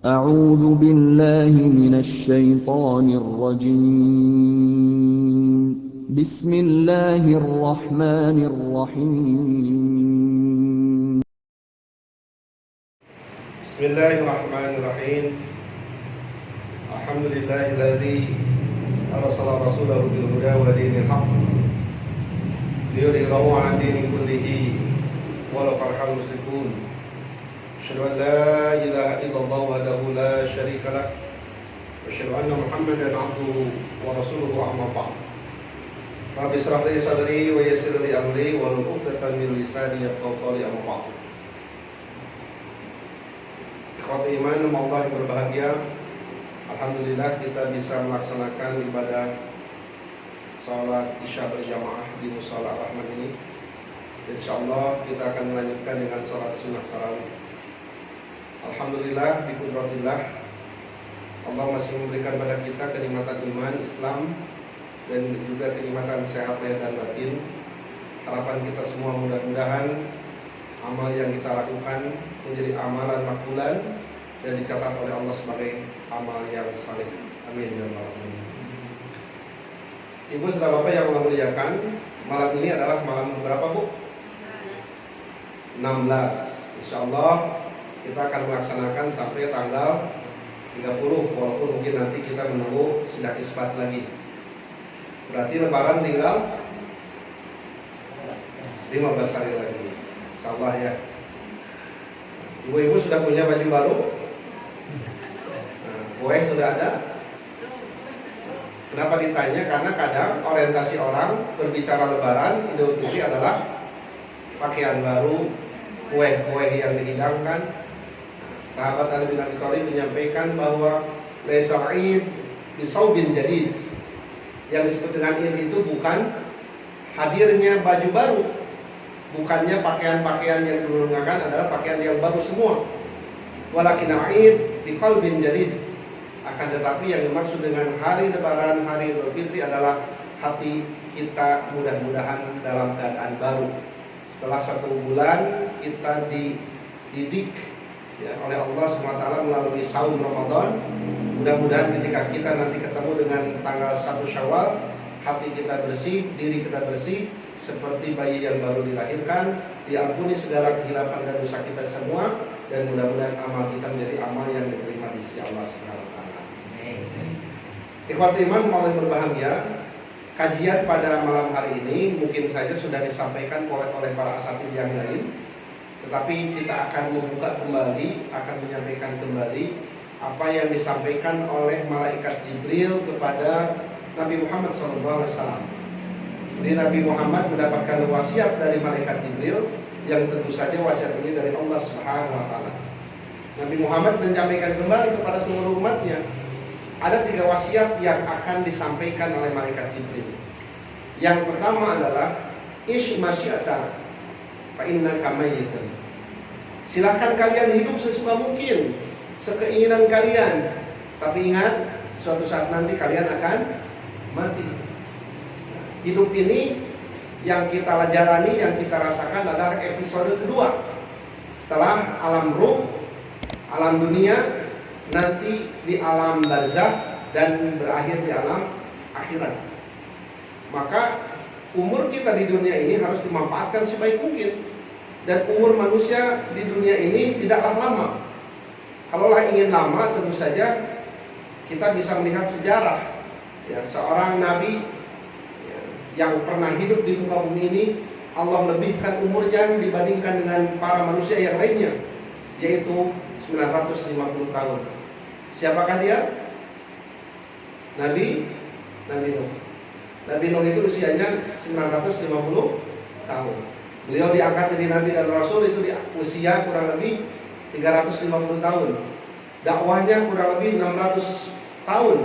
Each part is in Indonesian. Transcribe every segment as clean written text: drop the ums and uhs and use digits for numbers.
أعوذ بالله من الشيطان الرجيم بسم الله الرحمن الرحيم بسم الله الرحمن الرحيم الحمد لله الذي أرسل رسوله بالهدى ودين الحق ليظهره على الدين كله ولو كره المشركون أشهد أن لا إله إلا الله وحده لا شريك له وأشهد أن محمدا عبده ورسوله أما بعد رب اشرح لي صدري ويسر لي أمري واحلل عقدة من لساني يفقهوا قولي أما بعد. Ikhwati iman, Allah yang berbahagia, alhamdulillah kita bisa melaksanakan ibadah salat Isya berjamaah di Mushola Rahman ini. Insyaallah kita akan melanjutkan dengan salat sunnah tarawih. Alhamdulillah, biqudratillah, Allah masih memberikan pada kita kenikmatan iman, Islam, dan juga kenikmatan sehat lahir dan batin. Harapan kita semua mudah-mudahan amal yang kita lakukan menjadi amalan makbulan dan dicatat oleh Allah sebagai amal yang saleh. Amin ya rabbal alamin. Ibu saudara bapak yang Allah muliakan, malam ini adalah malam berapa Bu? 16. Insyaallah kita akan melaksanakan sampai tanggal 30, walaupun mungkin nanti kita menunggu sidang isbat lagi. Berarti lebaran tinggal 15 hari lagi. Insyaallah ya. Ibu-ibu sudah punya baju baru? Nah, kue sudah ada? Kenapa ditanya? Karena kadang orientasi orang berbicara lebaran, Idul Fitri adalah pakaian baru, kue-kue yang dihidangkan. Sahabat Ali bin Abi Thalib menyampaikan bahwa laisa id bisaubin jadid. Yang disebut dengan id itu bukan hadirnya baju baru, bukannya pakaian-pakaian yang digunakan adalah pakaian yang baru semua. Walakin id biqalbin jadid. Akan tetapi yang dimaksud dengan hari lebaran, hari Idul Fitri adalah hati kita mudah-mudahan dalam keadaan baru. Setelah 1 bulan kita dididik ya, oleh Allah SWT melalui saum Ramadan. Mudah-mudahan ketika kita nanti ketemu dengan tanggal 1 Syawal, hati kita bersih, diri kita bersih, seperti bayi yang baru dilahirkan, diampuni segala kehilapan dan dosa kita semua, dan mudah-mudahan amal kita menjadi amal yang diterima di sisi Allah Subhanahu wa taala. Ikhwati iman, Allah berbahagia. Kajian pada malam hari ini mungkin saja sudah disampaikan oleh para asatidz yang lain, tetapi kita akan membuka kembali, akan menyampaikan kembali apa yang disampaikan oleh malaikat Jibril kepada Nabi Muhammad SAW. Jadi Nabi Muhammad mendapatkan wasiat dari malaikat Jibril, yang tentu saja wasiat ini dari Allah Subhanahu wa taala. Nabi Muhammad menyampaikan kembali kepada seluruh umatnya. Ada 3 wasiat yang akan disampaikan oleh malaikat Jibril. Yang pertama adalah ish masyiata fa innaka mayyitun. Silakan kalian hidup sesuka mungkin, sekeinginan kalian, tapi ingat suatu saat nanti kalian akan mati. Hidup ini yang kita jalani, yang kita rasakan adalah episode kedua. Setelah alam ruh, alam dunia, nanti di alam barzakh, dan berakhir di alam akhirat. Maka umur kita di dunia ini harus dimanfaatkan sebaik mungkin. Dan umur manusia di dunia ini tidaklah lama. Kalaulah ingin lama, tentu saja kita bisa melihat sejarah ya, seorang nabi yang pernah hidup di muka bumi ini, Allah lebihkan umurnya dibandingkan dengan para manusia yang lainnya, yaitu 950 tahun. Siapakah dia? Nabi Nuh. Nabi Nuh itu usianya 950 tahun. Beliau diangkat jadi nabi dan rasul itu di usia kurang lebih 350 tahun. Dakwahnya kurang lebih 600 tahun.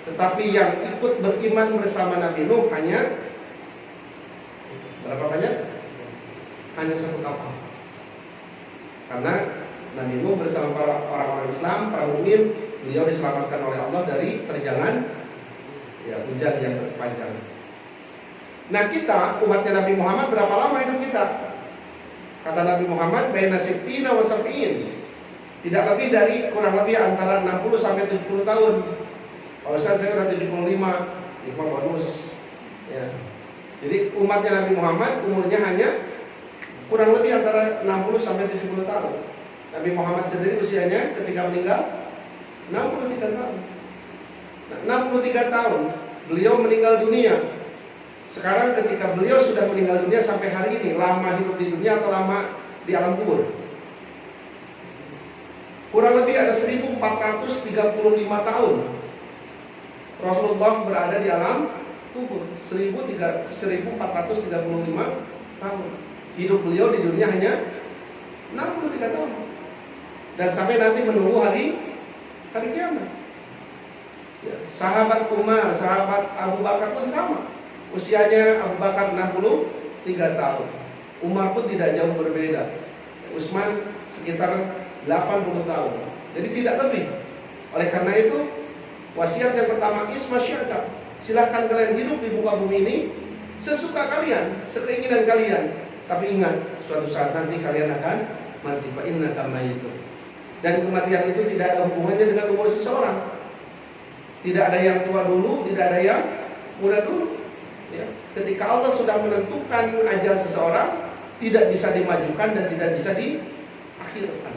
Tetapi yang ikut beriman bersama Nabi Nuh hanya berapa banyak? Hanya 1 kapal. Karena Nabi Nuh bersama para orang-orang Islam, para mukmin, beliau diselamatkan oleh Allah dari terjangan ya, hujan yang berpanjang. Nah kita, umatnya Nabi Muhammad, berapa lama hidup kita? Kata Nabi Muhammad, baina sittina wa sab'in. Tidak lebih dari kurang lebih antara 60 sampai 70 tahun. Kalau saya udah 75, itu bonus. Ya. Jadi umatnya Nabi Muhammad umurnya hanya kurang lebih antara 60 sampai 70 tahun. Nabi Muhammad sendiri usianya ketika meninggal 63 tahun. Nah, 63 tahun beliau meninggal dunia. Sekarang ketika beliau sudah meninggal dunia sampai hari ini, lama hidup di dunia atau lama di alam kubur? Kurang lebih ada 1435 tahun Rasulullah berada di alam kubur. 1435 tahun. Hidup beliau di dunia hanya 63 tahun. Dan sampai nanti menunggu hari kiamat. Ya, sahabat Umar, sahabat Abu Bakar pun sama. Usianya Abu Bakar 63 tahun. Umar pun tidak jauh berbeda. Utsman sekitar 80 tahun. Jadi tidak lebih. Oleh karena itu, wasiat yang pertama, isma syi'ta. Silahkan kalian hidup di muka bumi ini sesuka kalian, sekeinginan kalian. Tapi ingat, suatu saat nanti kalian akan mati. Fa innaka mayyitun. Dan kematian itu tidak ada hubungannya dengan umur seseorang. Tidak ada yang tua dulu, tidak ada yang muda dulu. Ya. Ketika Allah sudah menentukan ajal seseorang, tidak bisa dimajukan dan tidak bisa diakhirkan.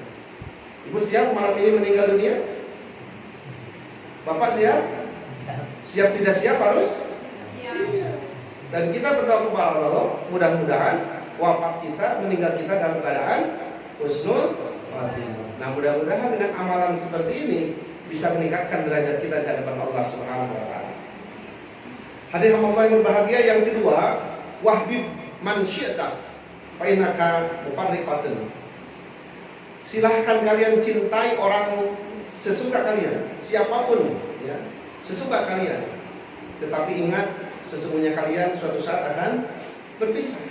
Ibu siap malam ini meninggal dunia? Bapak siap? Siap tidak siap harus? Siap. Dan kita berdoa kepada Allah, mudah-mudahan wafat kita, meninggal kita dalam keadaan husnul khatimah. Nah, mudah-mudahan dengan amalan seperti ini bisa meningkatkan derajat kita di hadapan Allah Subhanahu wa taala. Hadirin Allah yang berbahagia, yang kedua, wahbib man syi'ta fa innaka mufarriqatun. Silahkan kalian cintai orang sesuka kalian, siapapun ya, sesuka kalian. Tetapi ingat, sesungguhnya kalian suatu saat akan berpisah.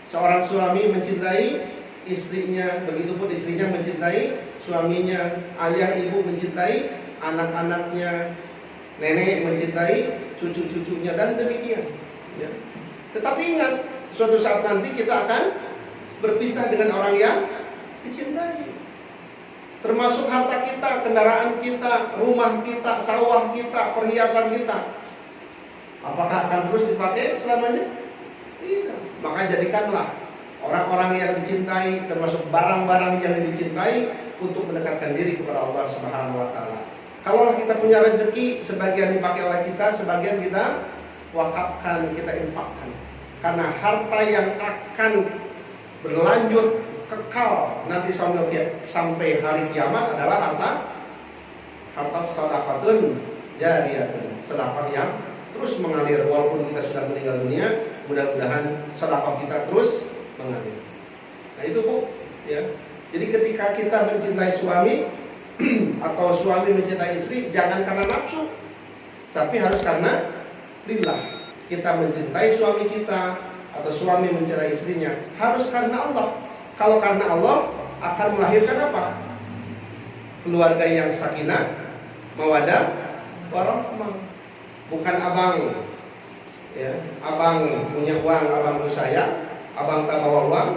Seorang suami mencintai istrinya, begitupun istrinya mencintai suaminya, ayah ibu mencintai anak-anaknya, nenek mencintai cucu-cucunya, dan demikian ya. Tetapi ingat, suatu saat nanti kita akan berpisah dengan orang yang dicintai. Termasuk harta kita, kendaraan kita, rumah kita, sawah kita, perhiasan kita. Apakah akan terus dipakai selamanya? Tidak. Maka jadikanlah orang-orang yang dicintai, termasuk barang-barang yang dicintai, untuk mendekatkan diri kepada Allah Subhanahu wa taala. Kalaulah kita punya rezeki, sebagian dipakai oleh kita, sebagian kita wakafkan, kita infakkan. Karena harta yang akan berlanjut kekal nanti sampai hari kiamat adalah harta sedekahun jariyatun, sedekah yang terus mengalir. Walaupun kita sudah meninggal dunia, mudah-mudahan sedekah kita terus mengalir. Nah itu Bu ya. Jadi ketika kita mencintai suami atau suami mencintai istri, jangan karena nafsu, tapi harus karena lillah. Kita mencintai suami kita atau suami mencintai istrinya, harus karena Allah. Kalau karena Allah, akan melahirkan apa? Keluarga yang sakinah, mawaddah, warahmah. Bukan abang ya, abang punya uang, abang tuh sayang, abang tak bawa uang.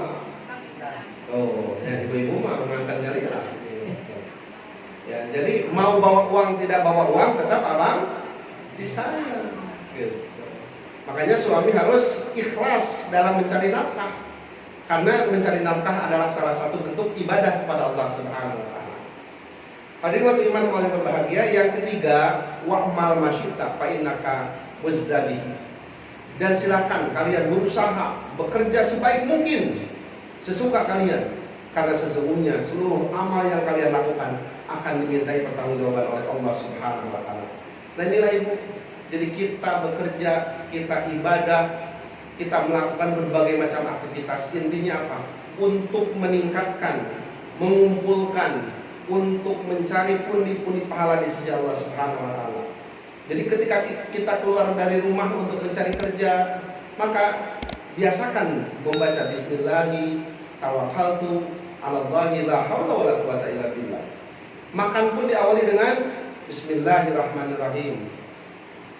Oh, ya ibu-ibu mah mengangkat nyali lah. Ya, jadi mau bawa uang tidak bawa uang, tetap abang disayang. Gitu. Makanya suami harus ikhlas dalam mencari nafkah, karena mencari nafkah adalah salah satu bentuk ibadah kepada Allah Subhanahu wa taala. Hadirin waktu iman yang berbahagia, yang ketiga, wa'mal masyita fa innaka muzzabih. Dan silakan kalian berusaha bekerja sebaik mungkin sesuka kalian, karena sesungguhnya seluruh amal yang kalian lakukan akan dimintai pertanggungjawaban oleh Allah Subhanahu wa taala. Nah inilah Ibu, jadi kita bekerja, kita ibadah, kita melakukan berbagai macam aktivitas, intinya apa? Untuk meningkatkan, mengumpulkan, untuk mencari pundi-pundi pahala di sisi Allah Subhanahu wa taala. Jadi ketika kita keluar dari rumah untuk mencari kerja, maka biasakan membaca bismillahi tawakkaltu 'alallahi la haula wala quwata illa billah. Makan pun diawali dengan bismillahirrahmanirrahim.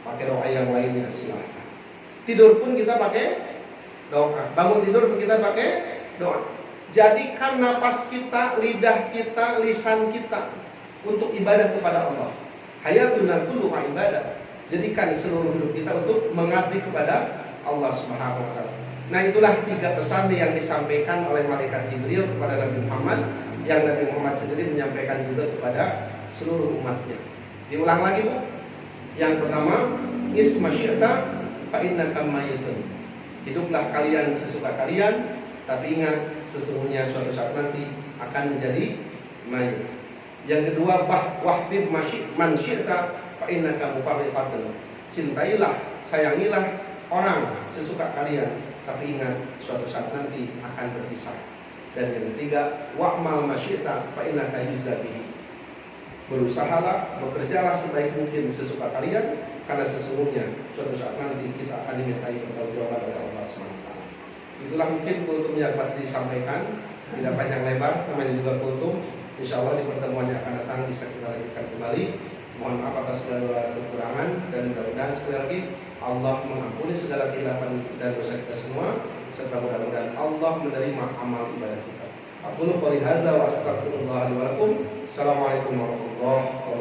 Pakai doa yang lainnya silahkan. Tidur pun kita pakai doa. Bangun tidur pun kita pakai doa. Jadikan napas kita, lidah kita, lisan kita untuk ibadah kepada Allah. Hayatuna kulluha ibadah. Jadikan seluruh hidup kita untuk mengabdi kepada Allah Subhanahu wa taala. Nah, itulah 3 pesan yang disampaikan oleh malaikat Jibril kepada Nabi Muhammad, yang Nabi Muhammad sendiri menyampaikan juga kepada seluruh umatnya. Diulang lagi, Bu. Yang pertama, isma syi'ta fa innaka mayyitun. Hiduplah kalian sesuka kalian, tapi ingat sesungguhnya suatu saat nanti akan menjadi mayit. Yang kedua, wahbib man syi'ta fa innaka mufarriqatun. Cintailah, sayangilah orang sesuka kalian, tapi ingat suatu saat nanti akan berpisah. Dan yang ketiga, wa'mal masyi'ta fa innaka yuzabihi. Berusahalah, bekerjalah sebaik mungkin sesuka kalian, karena sesungguhnya suatu saat nanti kita akan dimintai pertanggungjawaban oleh Allah SWT. Itulah mungkin kultum yang dapat disampaikan, tidak panjang lebar, namanya juga kultum. Insya Allah di pertemuan yang akan datang bisa kita lanjutkan kembali. Mohon maaf atas segala kekurangan, dan mudah-mudahan sekali lagi Allah mengampuni segala kesilapan dan dosa kita semua, serta mudah-mudahan Allah menerima amal ibadah kita. Aqulu qouli hadza wa astaghfirullah li wa lakum. Assalamualaikum warahmatullahi wabarakatuh.